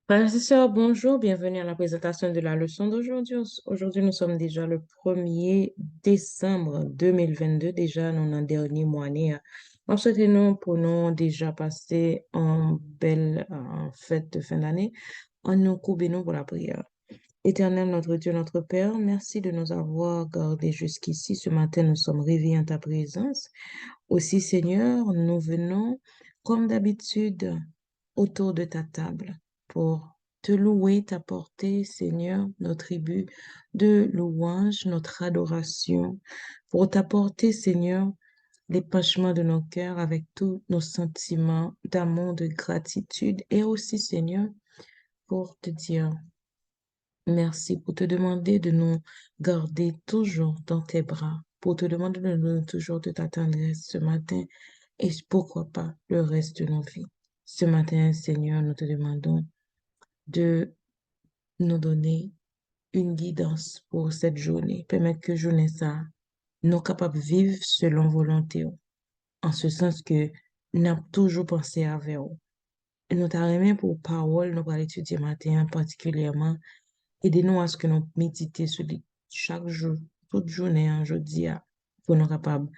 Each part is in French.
Frères et sœurs, bonjour, bienvenue à la présentation de la leçon d'aujourd'hui. Aujourd'hui, nous sommes déjà le 1er décembre 2022, déjà dans un dernier mois année. En souhaitant nous pour nous déjà passer en belle fête de fin d'année, en nous courbons nous pour la prière. Éternel, notre Dieu, notre Père, merci de nous avoir gardés jusqu'ici. Ce matin, nous sommes réveillés en ta présence. Aussi, Seigneur, nous venons, comme d'habitude, autour de ta table pour te louer, t'apporter, Seigneur, nos tribus de louange, notre adoration, pour t'apporter, Seigneur, l'épanchement de nos cœurs avec tous nos sentiments d'amour, de gratitude et aussi, Seigneur, pour te dire merci, pour te demander de nous garder toujours dans tes bras, pour te demander de nous donner toujours de ta tendresse ce matin et pourquoi pas le reste de nos vies. Ce matin, Seigneur, nous te demandons de nous donner une guidance pour cette journée. Permettre que journée ça, nous capables de vivre selon volonté, en ce sens que nous avons toujours pensé à vous. Et nous t'arrêtons pour parole, nous allons étudier matin particulièrement. Aidez-nous à ce que nous méditions sur chaque jour, toute journée, un jeudi, pour nous capables de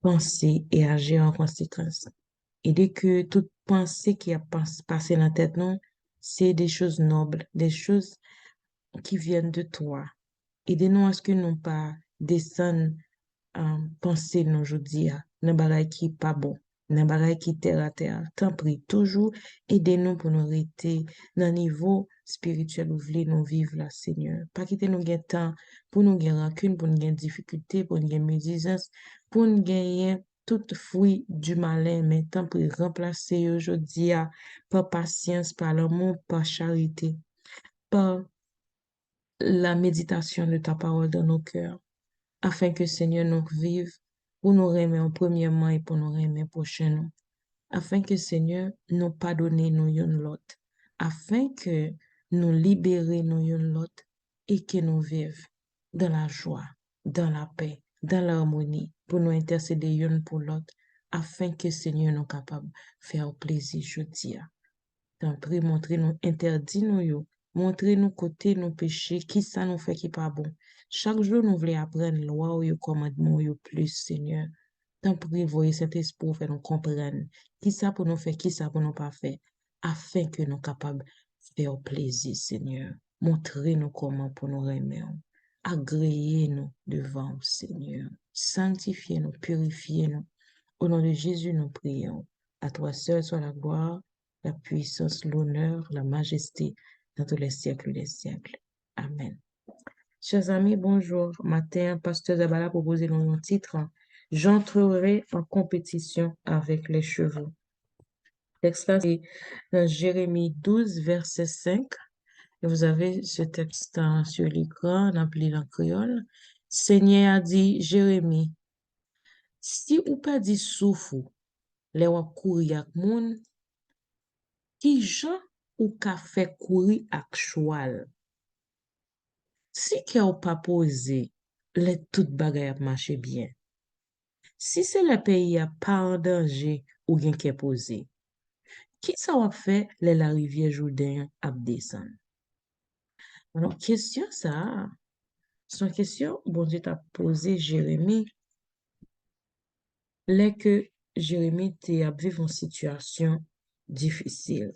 penser et agir en conséquence. Et dès que toute pensée qui a passé dans la tête, non, c'est des choses nobles, des choses qui viennent de toi. Aidez-nous à ce que nous pas descendre penser nous aujourd'hui, dans bagay qui pas bon, dans bagay qui terre à terre. Tant pis, toujours aidez-nous pour nous rester dans le niveau spirituel où vous voulez nous vivre là, Seigneur. Pas quitter nous gagner temps pour nous gagner rancune, pour nous gagner difficulté, pour nous gagner médisance, pour nous gagner tout fruit du malin, mais tant pis, remplacer aujourd'hui par patience, par l'amour, par charité, par la méditation de ta parole dans nos cœurs, afin que Seigneur nous vive pour nous remettre premièrement et pour nous remettre prochainement, afin que Seigneur nous pardonne nous yon l'autre, afin que nous libérer nous yon l'autre et que nous vive dans la joie, dans la paix, dans l'harmonie, pour nous intercéder yon pour l'autre, afin que Seigneur nous capable de faire plaisir jeudi. T'en prie, montrez-nous, interdit-nous, yo. Montrez-nous côté nos péchés, qui ça nous fait qui pas bon. Chaque jour, nous voulons apprendre loi ou yo commandement yo plus, Seigneur. T'en prie, voyez cet esprit pour faire nous comprendre. Qui ça pour nous faire, qui ça pour nous pas faire, afin que nous capables de faire plaisir, Seigneur. Montrez-nous comment pour nous remettre. Agréez-nous devant, Seigneur. Sanctifiez-nous, purifiez-nous. Au nom de Jésus, nous prions. À toi seul soit la gloire, la puissance, l'honneur, la majesté dans tous les siècles des siècles. Amen. Chers amis, bonjour. Matin, Pasteur Zabala propose dans un titre, J'entrerai en compétition avec les chevaux. Texte là, c'est dans Jérémie 12, verset 5. Et vous avez ce texte sur l'écran, appelé en créole. Seigneur a dit, Jérémie, si ou pas dit souffle, les wap courir avec moun, qui jan ou ka fait courir ak choual? Si ke ou pas posé, les tout bagay ap marché bien. Si c'est le pays a pas en danger ou gen ke posé, qui ça wap fait les la rivière Jourdain ap descend? Alors, question ça, son question, bon Dieu t'a posé Jérémie, les que Jérémie te ap vive une situation difficile.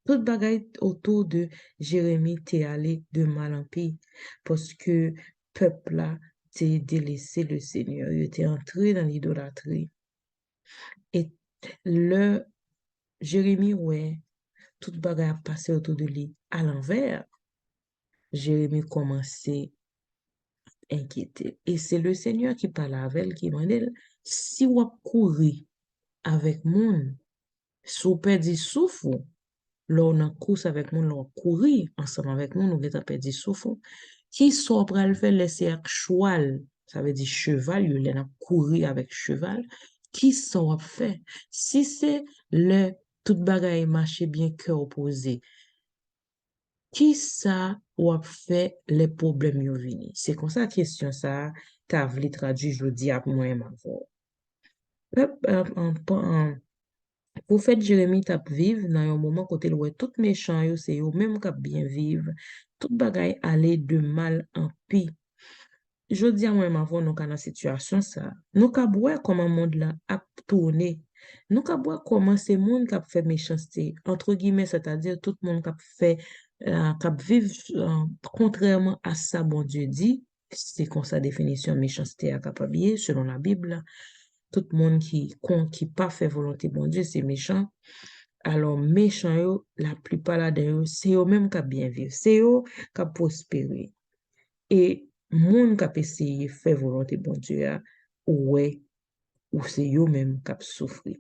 Tout bagay autour de Jérémie t'est allé de mal en pis parce que peuple là t'est délaissé le Seigneur, il était entré dans l'idolâtrie. Et le Jérémie, ouais, tout bagay a passé autour de lui à l'envers. Jérémie commençait à inquiéter. Et c'est le Seigneur qui parle avec elle, qui m'a dit, si vous courez avec moun, si vous perdez souffle, là, on a course avec nous, on courir ensemble avec nous, nous avons perdu souffle. Qui soit pour le faire laisser avec cheval, ça veut dire cheval, il a courir avec cheval. Qui soit fait? Si c'est le tout bagaille marche bien cœur opposé, qui ça ou fait les problèmes yo vini? C'est comme ça la question ça, t'as voulu traduire, je le dis à moi-même. Prophète Jérémie tap vive dans un moment côté le tout méchant yo, c'est yo même k'ap bien vivre. Tout bagay aller de mal en pis. Je dis à moi-même avant nous dans situation ça, nous ka voir comment monde là a tourné. Nous ka voir comment c'est monde qui a fait méchanceté entre guillemets, c'est-à-dire tout le monde qui a fait qui vivre contrairement à ça bon Dieu dit, c'est comme sa définition méchanceté à capable selon la Bible. Tout le monde qui pas fait volonté bon Dieu, c'est méchant. Alors méchant yo, la plupart là dedans c'est eux même qui bien vivre, c'est eux qui prospérer. Et moun kap essayé faire volonté bon Dieu a, ouais, ou c'est eux même qui souffrir.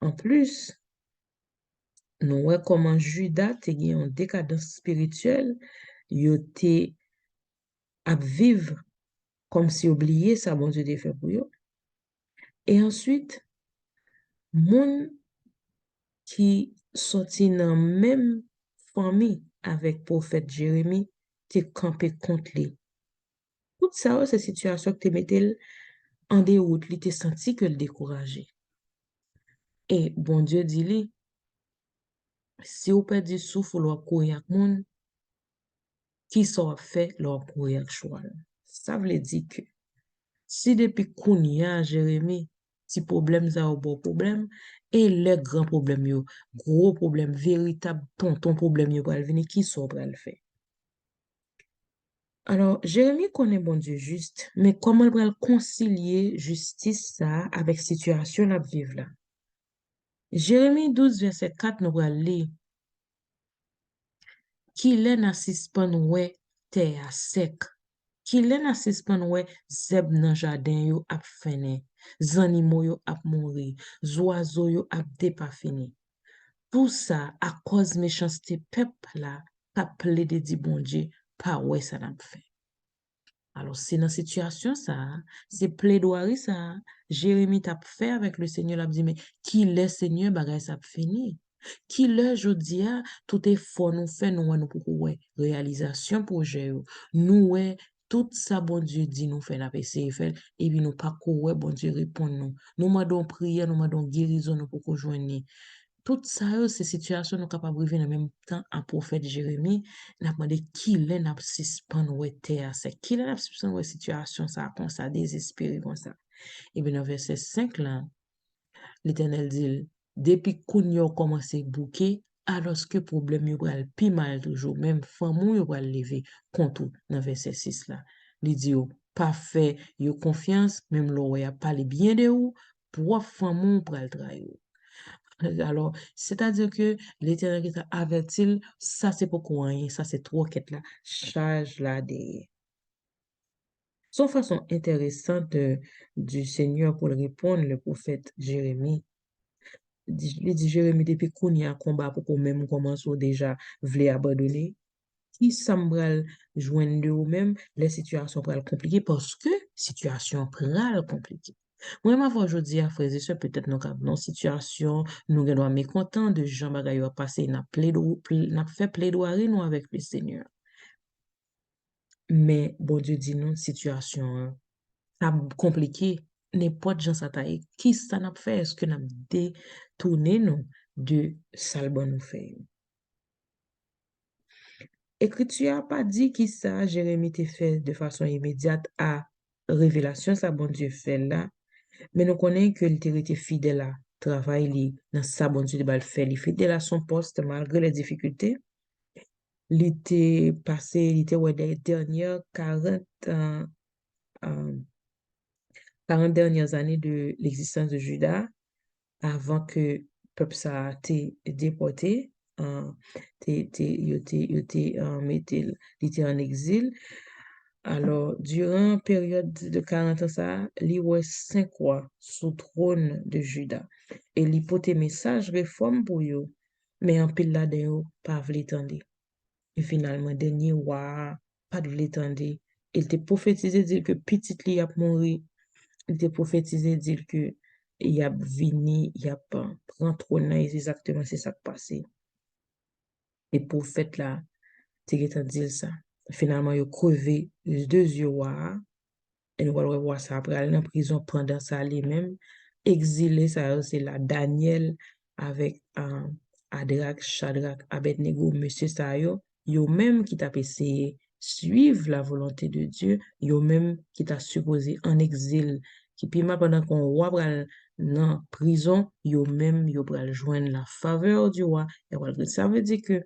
En plus, nous voyons comment Judas te gen en décadence spirituelle, yo te ap vivre comme si oublié ça bon Dieu te fait pour eux. Et ensuite, moun qui sorti dans même famille avec prophète Jérémie te campé contre lui. Tout ça, c'est situation que te mettait en déroute, li te senti que le découragé. Et bon Dieu dit li, si ou perdu souffle ou courir avec moun, qui ça fait leur courir avec choix. Ça veut dire que si depuis kounya Jérémie, si problème ça ou bon problème, et les grands problèmes yo, gros problème, véritable ton problème yo pral venir, qui ça pral faire? Alors, Jérémie connaît bon Dieu juste, mais comment il va concilier justice ça avec situation la vivre là? Jérémie 12, verset 4, nous va lire. Qui lè nan sispan wè te a sec. Qui lè nan sispan wè zeb nan jardin yo ap fene. Zanimo yo ap mouri. Zoazo yo ap depa fini. Pour ça, à cause méchanceté peuple là, k'ap ple de di bon Dieu, pa wè ça n'a fait. Alors, c'est dans cette situation ça, c'est plaidoirie ça, Jérémie t'a fait avec le Seigneur, l'a dit, mais qui le Seigneur bagay ça fini? Qui le jodia, tout est fort nous fait, nous pour ouais, réalisation projet, nous ouais, tout ça, bon Dieu dit, nous fait la essayer fait, et puis nous pas ouais, bon Dieu répond nous. Nous m'adons prière, nous m'adons guérison, nous pour joindre. Tout ça, ces situations, nous capables de vivre en même temps un prophète Jérémie, n'a demandé qui l'est n'a suspend ouais terre, c'est qui l'est n'a suspend ouais situation ça comme ça désespéré comme ça. Et bien dans verset 5 là, l'Éternel dit depuis qu'on y a commencé bouquer alors que problème y va pi mal toujours même femme y va lever contre dans verset 6 là. Il dit pas fait yo confiance même l'on a parlé bien de ou pour femme pour le trahir. Alors, c'est-à-dire que l'Éternel qui t'a averti, ça c'est pour rien, ça c'est trop quête là, charge là des. Son façon intéressante du Seigneur pour le répondre, le prophète Jérémie, il dit Jérémie depuis qu'on y a combat pour qu'on même commence déjà voulait abandonner, qui sembral joindre ou même les situations pral compliquées parce que situation pral compliquée. Moi, ma voix aujourd'hui, à frères et sœurs, peut-être nous avons une situation, nous sommes mécontents de Jean Bagayo a passé, n'a fait plaidoirie nous avec le Seigneur. Mais bon Dieu dit non, situation ça compliqué, n'importe gens ça taille. Qui ça n'a fait? Est-ce que n'a détourné nous de ça le bon nous fait? Écriture n'a pas dit qui ça Jérémie t'a fait de façon immédiate à révélation ça bon Dieu fait là. Mais nous connaissons que il était fidèle à travail dans sa bon Dieu de faire, il fidèle à son poste malgré les difficultés. Il était passé, il était ouais, des dernières 40 dernières années de l'existence de Juda avant que le peuple ça a été déporté, il était en exil. Alors, durant la période de 40 ans, ça, il y a 5 rois sous trône de Juda. Et il porte message réforme pour eux. Mais en pile là, dedans pas voulu tendre. Et finalement, dernier roi, pas de voulu tendre. Il était prophétisé dire que petit li a mouru. Il était prophétisé dire que il a vini, il a prend trône, exactement c'est ça qui passé. Et prophète là, c'est qui dire ça. Finalement, il a crevé les deux yeux rois. Et nous allons voir ça après aller en prison pendant ça lui-même. Exilé, ça c'est là. Daniel avec Adrak, Shadrach, Abednego, monsieur sa yo même qui t'a essayé suivre la volonté de Dieu, yo même qui t'a supposé en exil, qui puis pendant qu'on roi pral dans prison, yo même yo pral joindre la faveur du roi. Et voilà, ça veut dire que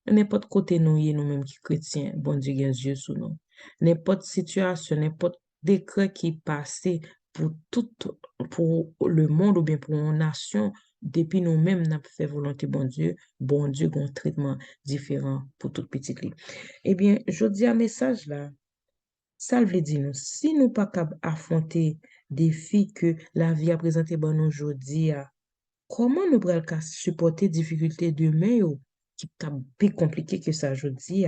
n'importe côté nous y nous-mêmes qui chrétiens, bon Dieu gagne Dieu sous nous. N'importe situation, n'importe décret qui passé pour tout, pour le monde ou bien pour une nation, depuis nous-mêmes n'a fait volonté bon Dieu a un traitement différent pour toute petite vie. Eh bien, je dis un message là, ça veut dire nous, si nous pas capables affronter des défis que la vie a présenté bon aujourd'hui, comment nous pourrons supporter difficultés demain yo, qui est plus compliqué que ça aujourd'hui?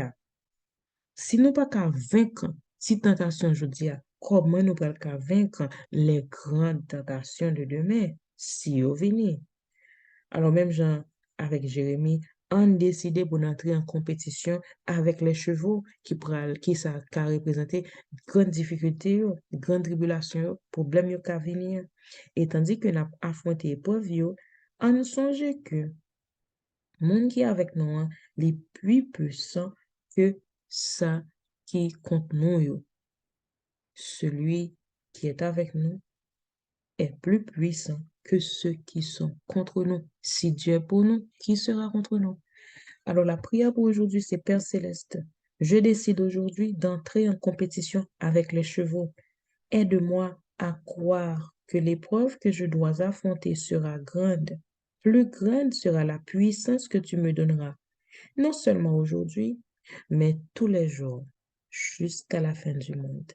Si nous pas qu'à vaincre si tentation aujourd'hui, comment nous pourrons qu'à vaincre les grandes tentations de demain si au venir? Alors même Jean avec Jérémie, on décidé pour entrer en compétition avec les chevaux qui ça qu'a représenté grande difficulté, grande tribulation, problème yo qu'a venir. Et tandis que n'a affronté épreuve yo, on songe que monde qui est avec nous, les plus puissants que ça qui contre nous, celui qui est avec nous est plus puissant que ceux qui sont contre nous. Si Dieu est pour nous, qui sera contre nous? Alors la prière pour aujourd'hui, c'est Père Céleste. Je décide aujourd'hui d'entrer en compétition avec les chevaux. Aide-moi à croire que l'épreuve que je dois affronter sera grande. Plus grande sera la puissance que tu me donneras, non seulement aujourd'hui, mais tous les jours, jusqu'à la fin du monde.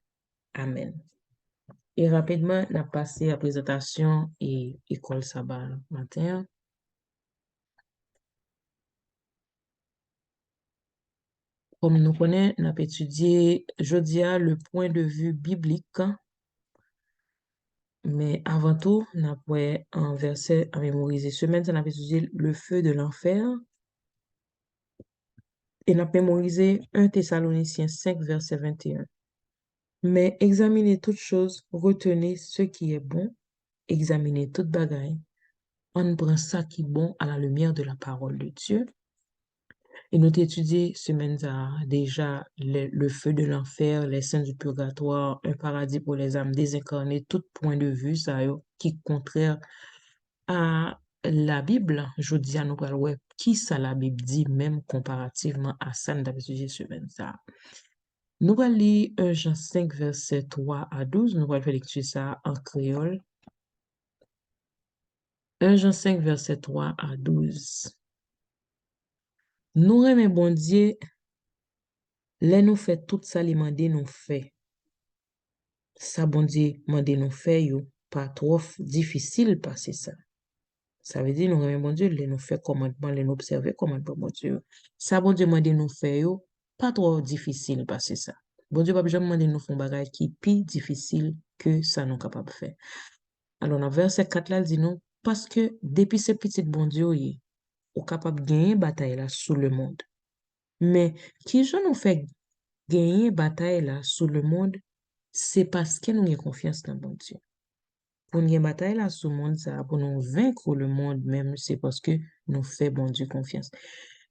Amen. Et rapidement, on a passé à la présentation et école sabbat matin. Comme nous connaissons, on a étudié jeudi le point de vue biblique, mais avant tout, on a pris un verset à mémoriser. Semaine, on a étudié le feu de l'enfer et on a mémorisé 1 Thessaloniciens 5, verset 21. Mais examinez toutes choses, retenez ce qui est bon, examinez toute bagaille. On prend ça qui est bon à la lumière de la parole de Dieu. Et nous étudié semaine déjà le feu de l'enfer, les saints du purgatoire, un paradis pour les âmes désincarnées, tout point de vue ça qui est contraire à la Bible. Je dis à nous ouais, qui ça la Bible dit même comparativement à ça nous avons étudié semaine ça. Nous allons lire 1 Jean 5 verset 3 à 12, nous allons faire lecture ça en créole. 1 Jean 5 verset 3 à 12. Nous remet bon Dieu, les nous fait tout ça, les mandé nous fait. Ça bon Dieu, mandé nous fait, yo, pas trop difficile passer ça. Ça veut dire, nous remet bon Dieu, les nous fait commandement, les nous observer commandement, bon Dieu. Ça bon Dieu, mandé nous fait, yo, pas trop difficile passer ça. Bon Dieu, pas besoin demander nous font bagage qui plus difficile que ça nous capable de faire. Alors, dans verset 4 là, il dit nous, parce que depuis ces petites bon Dieu, ou capable de gagner bataille là sous le monde. Mais qui je nous fait gagner bataille là sous le monde, c'est parce que nous avons confiance dans bon Dieu. Pour nous gagner bataille là sous le monde, ça, pour nous vaincre le monde même, c'est parce que nous faisons bon Dieu confiance.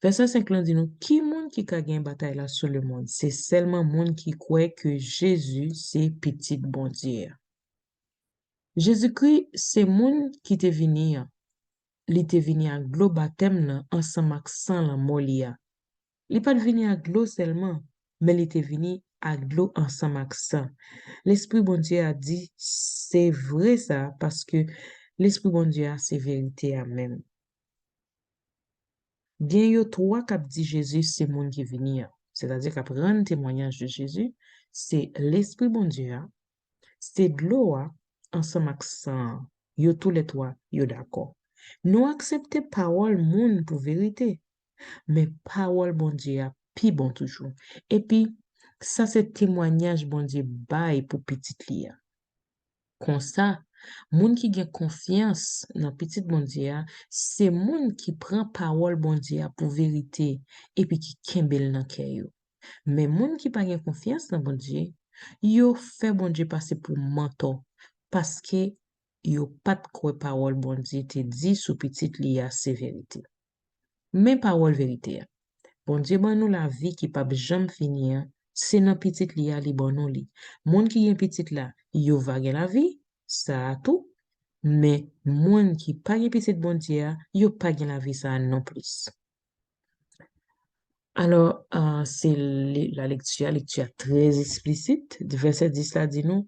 Verset 5 là dit nous, qui monde qui a gagné bataille là sous le monde? C'est seulement monde qui croit que Jésus, c'est petit bon Dieu. Jésus-Christ, c'est monde qui te venu, il te venu à glo baptême là, ensemble avec sang la molia. Il pas venu à glo seulement, mais il était venu à glo ensemble avec ça. L'Esprit bon Dieu a dit, c'est vrai ça, parce que l'Esprit bon Dieu a ses vérités à même. Bien yo trois cap dit Jésus, c'est monde qui venu. C'est-à-dire qu'après rendre témoignage de Jésus, c'est l'Esprit bon Dieu, c'est de l'eau ensemble avec ça. Yo tous les trois, yo d'accord. Nous acceptons parole monde pour vérité. Mais parole bon Dieu a pi bon toujours. Et puis, ça c'est témoignage bon Dieu bail pour petite lia. Comme ça, moun qui a confiance dans petite bon Dieu, c'est moun qui prend parole bon Dieu pour vérité et puis qui kembel dans cœur yo. Mais moun qui pas gen confiance dans bon Dieu, yo fait bon Dieu passer pour mentor parce que yo pas quoi parole bon Dieu te dit sous petite li a c'est vérité. Mais parole vérité. Bon Dieu ban nous la vie qui pas jamais finir, c'est dans petite li a li bon nous li. Moun qui gen petite là, yo va gen la vie, ça a tout. Mais moun qui pas gen petite bon Dieu, yo pas gen la vie ça non plus. Alors, c'est la lecture très explicite. Verset 10 là dit nous,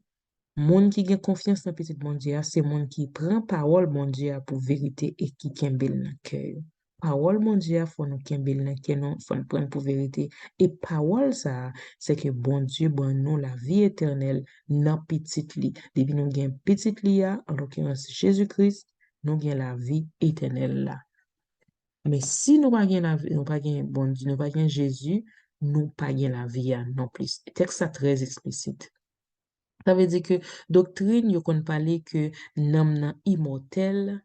monde qui a confiance dans petit bon Dieu, c'est monde qui prend parole bon Dieu pour vérité et qui kembel dans cœur. Parole bon Dieu, faut nous kembel dans cœur, non, faut nous prendre pour vérité. Et parole ça, c'est que bon Dieu bon nous la vie éternelle dans petit lit. Depuis nous gain petit lit, en l'occurrence Jésus-Christ, nous gain la vie éternelle là. Mais si nous pas la vie, nous pas bon Dieu, nous pas Jésus, nous pas la vie non plus. Texte ça très explicite. Ça veut dire que doctrine, yo kon parler que nam nan immortel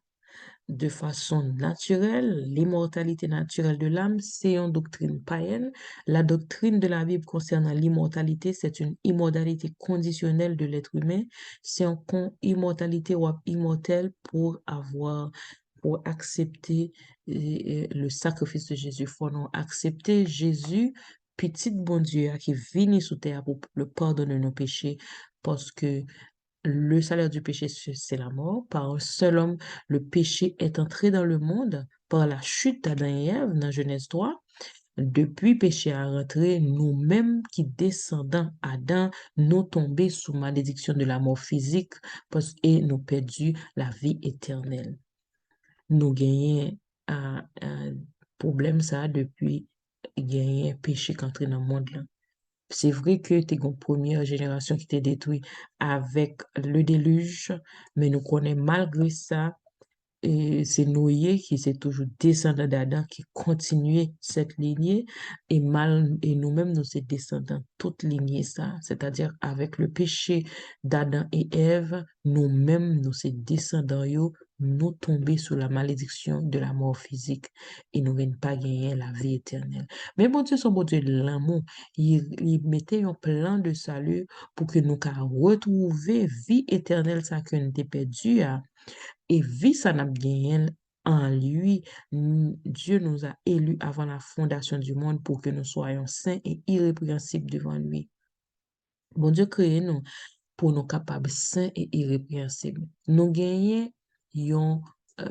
de façon naturelle, l'immortalité naturelle de l'âme, c'est une doctrine païenne. La doctrine de la Bible concernant l'immortalité, c'est une immortalité conditionnelle de l'être humain. C'est une immortalité ou immortelle pour accepter le sacrifice de Jésus. Faut non accepter Jésus, petit bon Dieu, qui vient sous terre pour le pardon de nos péchés, parce que le salaire du péché, c'est la mort. Par un seul homme, le péché est entré dans le monde par la chute d'Adam et Ève dans Genèse 3. Depuis péché à rentrer, nous-mêmes qui descendants Adam, nous tombés sous malédiction de la mort physique et nous perdu la vie éternelle. Nous gagnons un problème ça depuis gagné péché qui entré dans le monde là. C'est vrai que t'es une première génération qui t'est détruite avec le déluge, mais nous connaissons malgré ça, et c'est Noé qui s'est toujours descendant d'Adam qui continuait cette lignée et nous-mêmes nous sommes descendants toute lignée ça, c'est-à-dire avec le péché d'Adam et Ève, nous-mêmes nous sommes descendants yo, nous tomber sous la malédiction de la mort physique et nous ne pas gagner la vie éternelle. Mais bon Dieu, son bon Dieu de l'amour, il mettait un plan de salut pour que nous retrouver vie éternelle ça que nous avons perdu et vie ça n'a gagné en lui. Dieu nous a élus avant la fondation du monde pour que nous soyons saints et irrépréhensibles devant lui. Bon Dieu créé nous pour nous capables saints et irrépréhensibles. Nous gagnons yon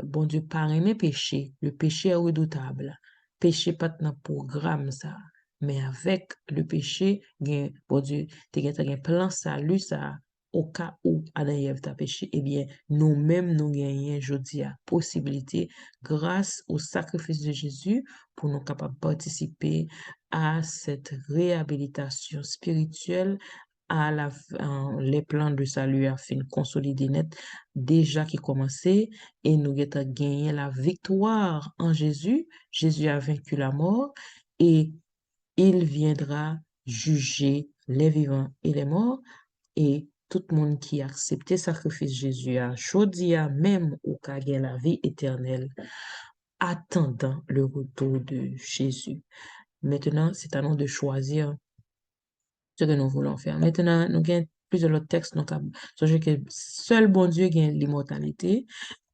bon Dieu parrainé péché. Le péché est redoutable. Péché pas dans programme ça. Mais avec le péché, bon Dieu, t'as un plan salut ça. Au cas où Adam et Ève t'a péché, eh bien, nous-mêmes, nous gagnons aujourd'hui la possibilité, grâce au sacrifice de Jésus, pour nous capables de participer à cette réhabilitation spirituelle les plans de salut a fin consolider net déjà qui commençait et nous avons gagné la victoire en Jésus. Jésus a vaincu la mort et il viendra juger les vivants et les morts et tout le monde qui a accepté le sacrifice de Jésus a choisi même au cas de la vie éternelle attendant le retour de Jésus. Maintenant, c'est à nous de choisir ce que nous voulons faire. Maintenant, nous avons plusieurs autres textes. Donc, sachez que seul bon Dieu gagne l'immortalité.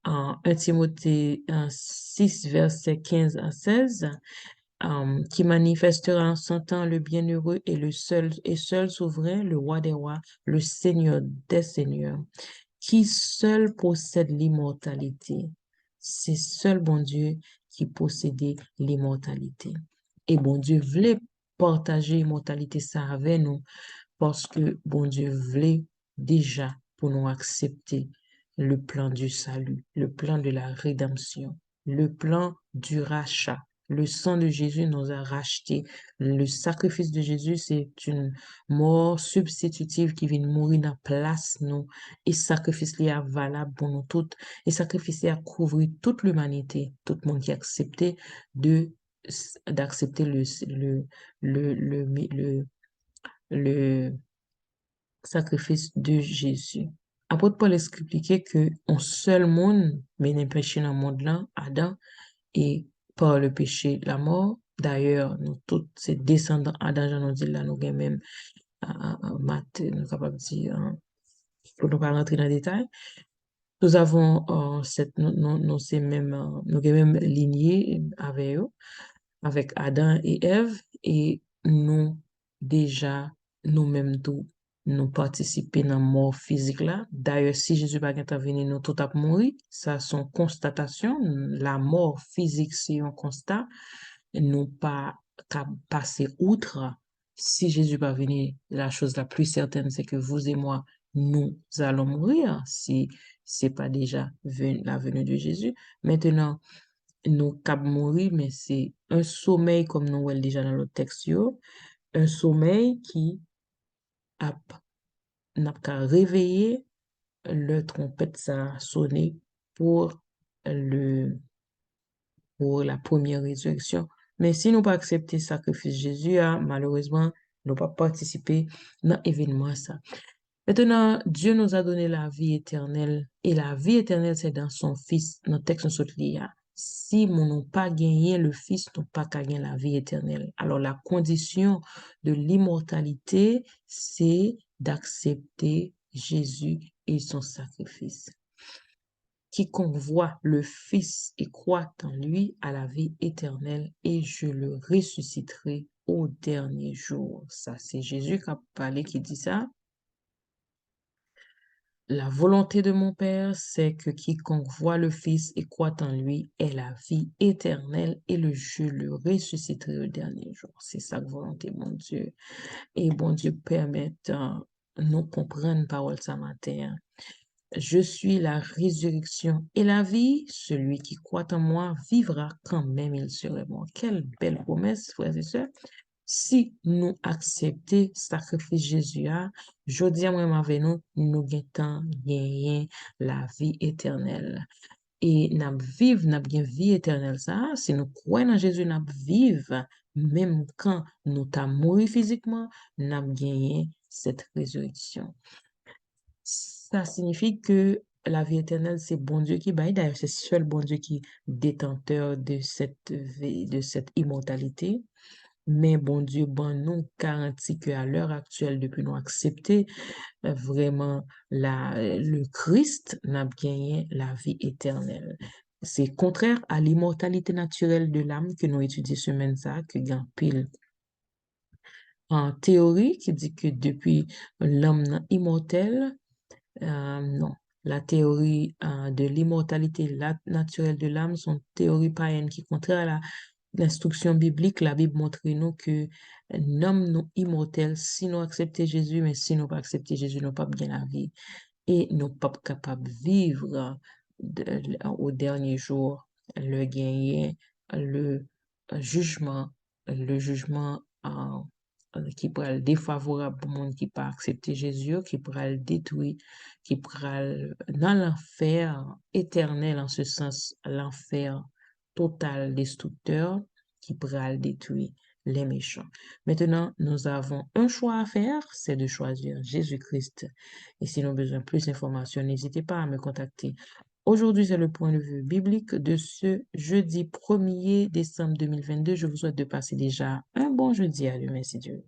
En 1 Timothée 6, verset 15 à 16, qui manifestera en son temps le bienheureux et le seul souverain, le roi des rois, le Seigneur des seigneurs, qui seul possède l'immortalité. C'est seul bon Dieu qui possédait l'immortalité. Et bon Dieu voulait partager l'immortalité ça avec nous parce que bon Dieu voulait déjà pour nous accepter le plan du salut, le plan de la rédemption, le plan du rachat. Le sang de Jésus nous a rachetés. Le sacrifice de Jésus, c'est une mort substitutive qui vient mourir dans la place nous. Et sacrifice est valable pour nous toutes. Et sacrifice a couvert toute l'humanité, tout le monde qui a accepté d'accepter le sacrifice de Jésus. Apôtre Paul expliquait que un seul monde mène péché dans le monde là, Adam, et par le péché, la mort. D'ailleurs, nous tous, ces descendants Adam, j'en ai dit là, nous avons même, maths, nous sommes capables de dire, pour ne pas rentrer dans les détails. Nous avons ces mêmes, nous avons même lignée avec eux, avec Adam et Ève, et nous, déjà, nous-mêmes, tout, nous participer dans la mort physique là. D'ailleurs, si Jésus pas intervenu, nous tout a mourir. Ça, son constatation. La mort physique, c'est un constat. Nous pas qu'à passer outre. Si Jésus pas venu, la chose la plus certaine, c'est que vous et moi, nous allons mourir si c'est pas déjà la venue de Jésus. Maintenant, nous cap mourir, mais c'est un sommeil, comme nous voyons déjà dans le texte, un sommeil qui a, n'a qu'à réveiller le trompette ça a sonné pour le, pour la première résurrection. Mais si nous pas accepter le sacrifice de Jésus, malheureusement, nous pas participer dans l'événement ça. Maintenant, Dieu nous a donné la vie éternelle et la vie éternelle, c'est dans son Fils. Dans le texte, nous sommes liés. Si nous n'avons pas gagné le Fils, nous n'avons pas gagné la vie éternelle. Alors, la condition de l'immortalité, c'est d'accepter Jésus et son sacrifice. Quiconque voit le Fils et croit en lui a la vie éternelle et je le ressusciterai au dernier jour. Ça, c'est Jésus qui a parlé, qui dit ça. La volonté de mon Père, c'est que quiconque voit le Fils et croit en lui ait la vie éternelle et je le ressusciterai le dernier jour. C'est ça que volonté, mon Dieu. Et bon Dieu permette nous comprendre parole ce matin. Je suis la résurrection et la vie. Celui qui croit en moi vivra quand même il serait mort. Quelle belle promesse, frères et sœurs. Si nous acceptons le sacrifice de Jésus, je dis à moi avec nous, nous gagnons gagner la vie éternelle. Et nous vivons, nous avons vie éternelle. Ça, si nous croyons en Jésus, nous vivons, même quand nous sommes morts physiquement, nous avons gagné cette résurrection. Ça signifie que la vie éternelle, c'est bon Dieu qui baille. D'ailleurs, c'est seul bon Dieu qui est détenteur de cette vie, de cette immortalité. Mais bon Dieu, bon nous garantit qu'à l'heure actuelle, depuis nous accepter vraiment le Christ, n'a gagné la vie éternelle. C'est contraire à l'immortalité naturelle de l'âme que nous étudions ce semaine ça, que gagne pile en théorie qui dit que depuis l'homme immortel, non. La théorie de l'immortalité naturelle de l'âme sont théories païennes qui, contraire à l'instruction biblique, la Bible montre nous que l'homme nous immortel si nous acceptons Jésus, mais si nous pas accepter Jésus, nous pas bien la vie. Et nous pas capables de vivre au dernier jour le gagner, le jugement, le jugement qui pourrait être défavorable pour le monde qui pas accepter Jésus, qui pourrait le détruire, qui pourrait dans l'enfer éternel, en ce sens, l'enfer total destructeur, qui pourrait le détruire les méchants. Maintenant, nous avons un choix à faire, c'est de choisir Jésus-Christ. Et si nous avons besoin de plus d'informations, n'hésitez pas à me contacter. Aujourd'hui, c'est le point de vue biblique de ce jeudi 1er décembre 2022. Je vous souhaite de passer déjà un bon jeudi à demain, si Dieu.